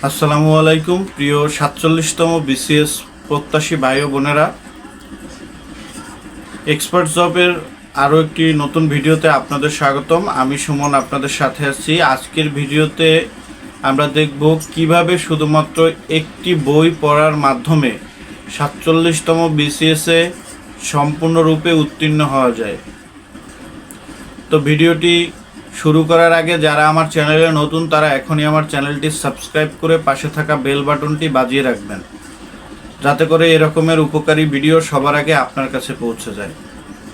আসসালামু আলাইকুম প্রিয় ৪৭তম বিসিএস প্রত্যাশী ভাই ও বোনেরা, এক্সপার্ট জবের আরও একটি নতুন ভিডিওতে আপনাদের স্বাগতম। আমি সুমন আপনাদের সাথে আছি। আজকের ভিডিওতে আমরা দেখব কিভাবে শুধুমাত্র একটি বই পড়ার মাধ্যমে ৪৭তম বিসিএসে সম্পূর্ণরূপে উত্তীর্ণ হওয়া যায়। তো ভিডিওটি শুরু করার আগে যারা আমার চ্যানেলে নতুন তারা এখনই আমার চ্যানেলটি সাবস্ক্রাইব করে পাশে থাকা বেল বাটনটি বাজিয়ে রাখবেন, যাতে করে এরকমের উপকারী ভিডিও সবার আগে আপনার কাছে পৌঁছে যায়।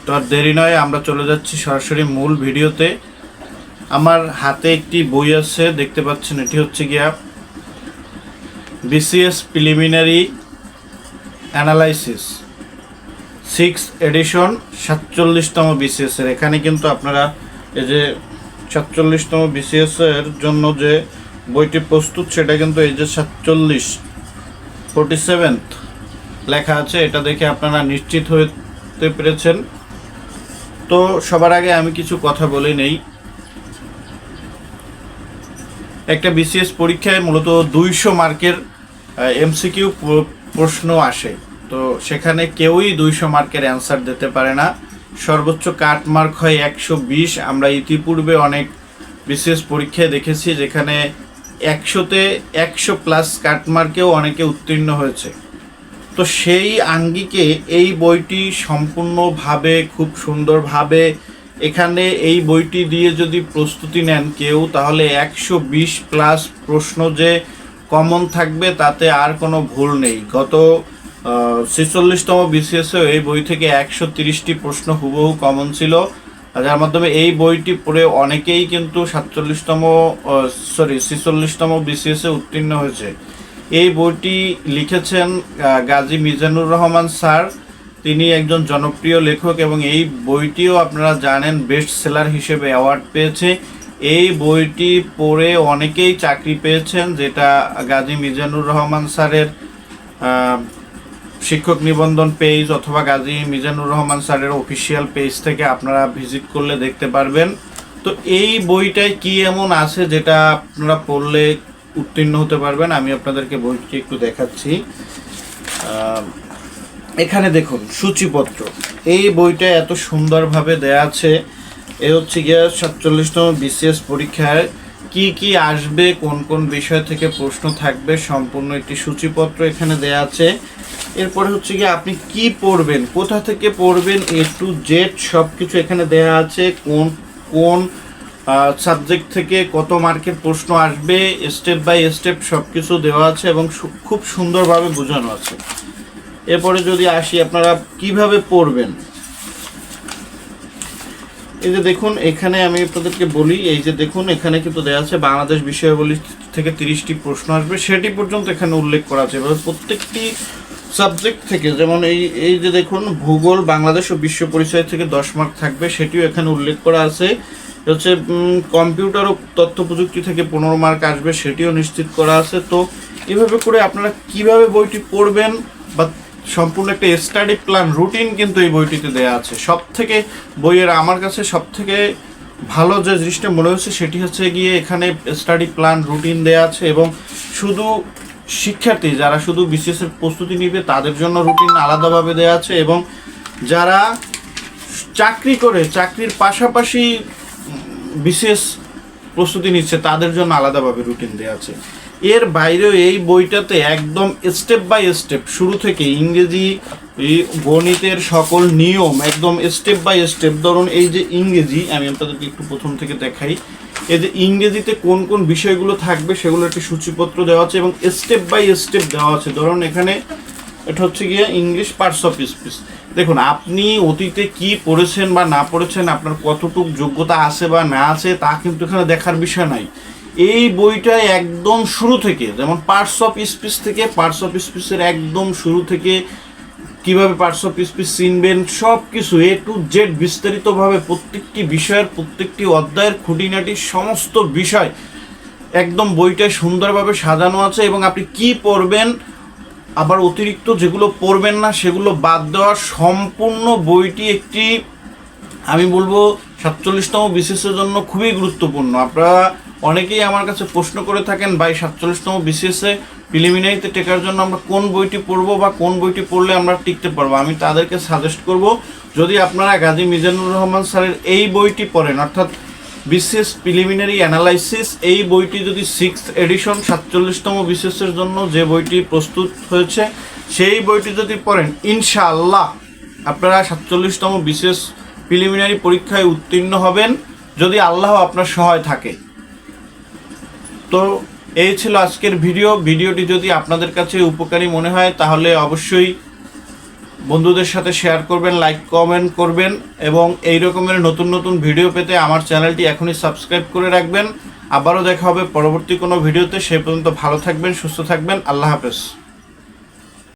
তো আর দেরি নয়, আমরা চলে যাচ্ছি সরাসরি মূল ভিডিওতে। আমার হাতে একটি বই আছে, দেখতে পাচ্ছেন। এটি হচ্ছে গিয়া BCS preliminary analysis 6th edition ৪৭তম বিসিএসের। এখানে কিন্তু আপনারা এই যে ৪৭তম বিসিএসের জন্য যে বইটি প্রস্তুত সেটা কিন্তু এই যে 47th লেখা আছে, এটা দেখে আপনারা নিশ্চিত হতে পেরেছেন। তো সবার আগে আমি কিছু কথা বলে নেই। একটা বিসিএস পরীক্ষায় মূলত 200 মার্কের এমসিকিউ প্রশ্ন আসে। তো সেখানে কেউই 200 মার্কের অ্যান্সার দিতে পারে না। সর্বোচ্চ কাট মার্ক হয় 120। আমরা ইতিপূর্বে অনেক বিসিএস পরীক্ষায় দেখেছি যেখানে 100তে 100+ কাট মার্কেও অনেকে উত্তীর্ণ হয়েছে। তো সেই আঙ্গিকে এই বইটি সম্পূর্ণভাবে খুব সুন্দরভাবে, এখানে এই বইটি দিয়ে যদি প্রস্তুতি নেন কেউ, তাহলে 120+ প্রশ্ন যে কমন থাকবে তাতে আর কোনো ভুল নেই। গত 46তম বিসিএসেও এই বই থেকে 130টি প্রশ্ন হুবহু কমন ছিল, যার মাধ্যমে এই বইটি পড়ে অনেকেই কিন্তু 46তম বিসিএসে উত্তীর্ণ হয়েছে। এই বইটি লিখেছেন গাজী মিজানুর রহমান স্যার। তিনি একজন জনপ্রিয় লেখক এবং এই বইটিও আপনারা জানেন বেস্ট সেলার হিসেবে অ্যাওয়ার্ড পেয়েছে। এই বইটি পড়ে অনেকেই চাকরি পেয়েছেন, যেটা গাজী মিজানুর রহমান স্যারের শিক্ষক নিবন্ধন পেজ অথবা গাজী মিজানুর রহমান স্যারের অফিসিয়াল পেজ থেকে আপনারা ভিজিট করলে দেখতে পারবেন। তো এই বইটায় কি এমন আছে যেটা আপনারা পড়লে উত্তীর্ণ হতে পারবেন, আমি আপনাদেরকে বইটি একটু দেখাচ্ছি। এখানে দেখুন সূচিপত্র। এই বইটা এত সুন্দরভাবে দেয়া আছে। এ হচ্ছে গিয়া 47তম বিসিএস পরীক্ষায় কি কি আসবে, কোন কোন বিষয় থেকে প্রশ্ন থাকবে, সম্পূর্ণ একটি সূচিপত্র এখানে দেয়া আছে। এরপরে হচ্ছে গিয়ে আপনি কি পড়বেন, কোথা থেকে পড়বেন, A to Z সব কিছু এখানে দেয়া আছে। কোন কোন সাবজেক্ট থেকে কত মার্কের প্রশ্ন আসবে, স্টেপ বাই স্টেপ সব কিছু দেওয়া আছে এবং খুব সুন্দরভাবে বোঝানো আছে। এরপরে যদি আসি আপনারা কিভাবে পড়বেন, এই যে দেখুন এখানে আমি আপনাদেরকে বলি, এই যে দেখুন এখানে কিন্তু দেওয়া আছে বাংলাদেশ বিষয়াবলী থেকে 30টি প্রশ্ন আসবে, সেটি পর্যন্ত এখানে উল্লেখ করা আছে। এবার প্রত্যেকটি সাবজেক্ট থেকে, যেমন এই যে দেখুন ভূগোল, বাংলাদেশ ও বিশ্ব পরিচয় থেকে 10 মার্ক থাকবে, সেটিও এখানে উল্লেখ করা আছে। হচ্ছে কম্পিউটার ও তথ্য প্রযুক্তি থেকে 15 মার্ক আসবে, সেটিও নিশ্চিত করা আছে। তো এভাবে করে আপনারা কিভাবে বইটি পড়বেন বা সম্পূর্ণ একটা স্টাডি প্ল্যান রুটিন কিন্তু এই বইটিতে দেওয়া আছে। সব থেকে বইয়ের আমার কাছে সব থেকে ভালো যে জিনিসটা মনে হচ্ছে সেটি হচ্ছে গিয়ে এখানে স্টাডি প্ল্যান রুটিন দেওয়া আছে এবং শুধু শিক্ষার্থী যারা শুধু বিসিএসের প্রস্তুতি নিবে তাদের জন্য রুটিন আলাদাভাবে দেওয়া আছে, এবং যারা চাকরি করে চাকরির পাশাপাশি বিসিএস প্রস্তুতি নিচ্ছে তাদের জন্য আলাদাভাবে রুটিন দেওয়া আছে। এর বাইরেও এই বইটাতে একদম স্টেপ বাই স্টেপ শুরু থেকে ইংরেজি, গণিতের সকল নিয়ম একদম স্টেপ বাই স্টেপ। ধরুন এই যে ইংরেজি, আমি আপনাদেরকে একটু প্রথম থেকে দেখাই। এই যে ইংরেজিতে কোন কোন বিষয়গুলো থাকবে সেগুলো একটি সূচিপত্র দেওয়া আছে এবং স্টেপ বাই স্টেপ দেওয়া আছে। ধরুন এখানে এটা হচ্ছে গিয়ে ইংলিশ পার্টস অফ স্পিচ। দেখুন আপনি অতীতে কি পড়েছেন বা না পড়েছেন, আপনার কতটুকু যোগ্যতা আছে বা না আছে তা কিন্তু এখানে দেখার বিষয় নাই। এই বইটা একদম শুরু থেকে, যেমন পার্টস অফ স্পিচ থেকে, পার্টস অফ স্পিচের একদম শুরু থেকে কিভাবে পার্টস অফ স্পিচ চিনবেন সব কিছু A to Z বিস্তারিতভাবে প্রত্যেকটি বিষয়ের প্রত্যেকটি অধ্যায়ের খুঁটিনাটি সমস্ত বিষয় একদম বইটায় সুন্দরভাবে সাজানো আছে। এবং আপনি কি পড়বেন, আবার অতিরিক্ত যেগুলো পড়বেন না সেগুলো বাদ দেওয়ার সম্পূর্ণ বইটি একটি, আমি বলবো 47তম বিসিএসের জন্য খুবই গুরুত্বপূর্ণ। আপনারা অনেকেই আমার কাছে প্রশ্ন করে থাকেন, ভাই 47তম বিসিএসে প্রিলিমিনারিতে টেকার জন্য আমরা কোন বইটি পড়বো বা কোন বইটি পড়লে আমরা টিকতে পারবো। আমি তাদেরকে সাজেস্ট করব, যদি আপনারা গাজী মিজানুর রহমান স্যারের এই বইটি পড়েন, অর্থাৎ বিসিএস প্রিলিমিনারি অ্যানালাইসিস, এই বইটি যদি 6th এডিশন 47তম বিসিএসের জন্য যে বইটি প্রস্তুত হয়েছে সেই বইটি যদি পড়েন, ইনশাআল্লাহ আপনারা 47তম বিসিএস প্রিলিমিনারি পরীক্ষায় উত্তীর্ণ হবেন, যদি আল্লাহ আপনার সহায় থাকে। তো এই ছিল আজকের ভিডিওটি যদি আপনাদের কাছে উপকারী মনে হয় তাহলে অবশ্যই বন্ধুদের সাথে শেয়ার করবেন, লাইক কমেন্ট করবেন, এবং এই রকমের নতুন নতুন ভিডিও পেতে আমার চ্যানেলটি এখনই সাবস্ক্রাইব করে রাখবেন। আবারও দেখা হবে পরবর্তী কোনো ভিডিওতে। সে পর্যন্ত ভালো থাকবেন, সুস্থ থাকবেন। আল্লাহ হাফেজ।